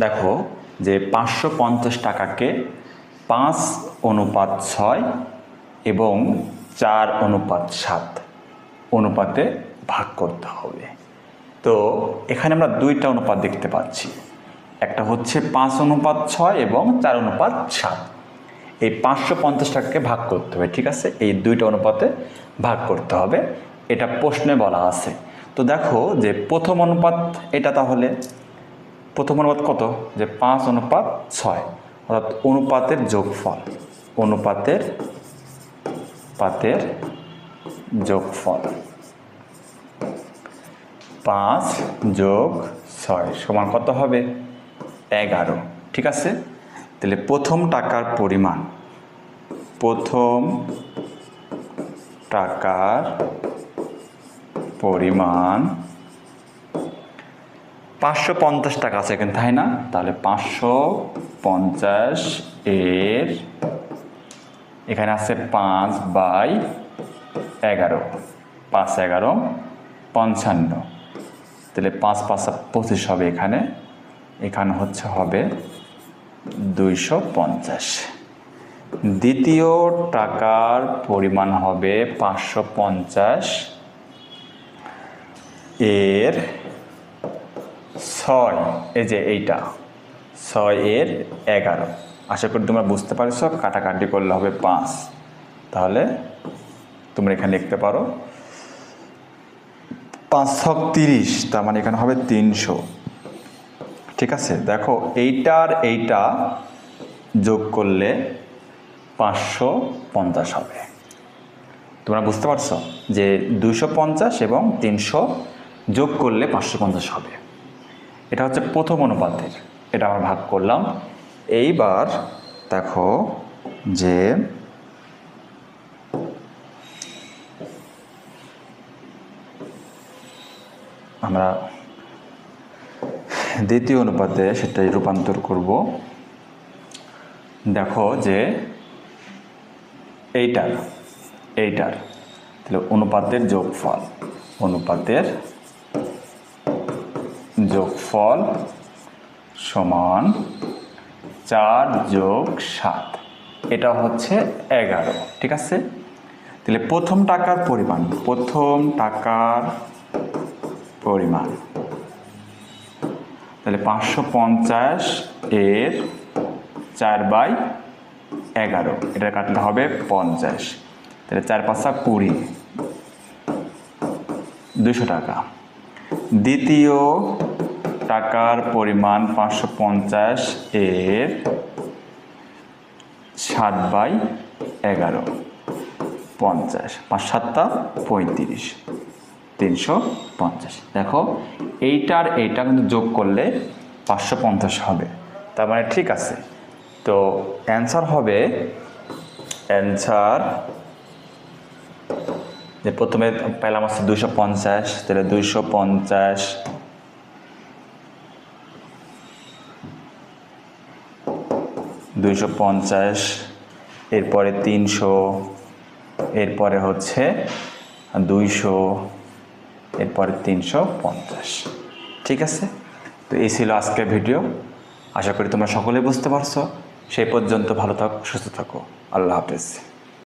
দেখো যে 550 টাকাকে 5:6 এবং 4:7 অনুপাতে ভাগ করতে হবে। তো এখানে আমরা দুইটা অনুপাত দেখতে পাচ্ছি, একটা হচ্ছে 5:6 এবং 4:7। এই 550 টাকাকে ভাগ করতে হবে, ঠিক আছে, এই দুইটা অনুপাতে ভাগ করতে হবে, এটা প্রশ্নে বলা আছে। তো দেখো যে প্রথম অনুপাত এটা, তাহলে প্রথম অনুপাত কত, যে 5:6, অর্থাৎ অনুপাতের যোগফল, অনুপাতের যোগফল 5 + 6 সমান কত হবে, 11, ঠিক আছে। তাহলে প্রথম টাকার পরিমাণ, প্রথম টাকার পরিমাণ 550 টাকা আছে এখানে, তাই না? তাহলে 550 এর এখানে আছে 5/11, 5×11 = 55, তাহলে 5×5 = 25 হবে এখানে, এখানে হবে 250। দ্বিতীয় টাকার পরিমাণ হবে 550 এর 6, এই যে এইটা 6 এর 11, আশা করি তোমরা বুঝতে পারছো, কাটাকাটি করলে হবে 5, তাহলে তোমরা এখানে লিখতে পারো 5×6 = 30, তার মানে এখানে হবে 300, ঠিক আছে। দেখো এইটার এইটা যোগ করলে 550 হবে। তোমরা বুঝতে পারছো যে 250 এবং 300 যোগ করলে 550 হবে। এটা হচ্ছে প্রথম অনুপাতের, এটা আমরা ভাগ করলাম। এইবার দেখো যে আমরা দ্বিতীয় অনুপাতে সেটাই রূপান্তর করব। দেখো যে এইটার তাহলে অনুপাতের যোগফল সমান 4 + 7, এটা হচ্ছে 11, ঠিক আছে। তাহলে প্রথম টাকার পরিমাণ তাহলে 550 এর 4/11, এটা কাটলে হবে 50, তাহলে 4×5 = 20, 200 টাকা। দ্বিতীয় টাকার পরিমাণ 550 এর 7/11, 50, 5×7 = 35, 350। দেখো এইটা কিন্তু যোগ করলে 550 হবে, তার মানে ঠিক আছে। তো অ্যান্সার হবে, যে প্রথমে পেলাম হচ্ছে 250, তাহলে 250, এরপরে 300, এরপরে হচ্ছে 200, এরপরে 350, ঠিক আছে। তো এই ছিল আজকের ভিডিও, আশা করি তোমরা সকলেই বুঝতে পারছো। সেই পর্যন্ত ভালো থাকো, সুস্থ থাকো, আল্লাহ হাফেজ।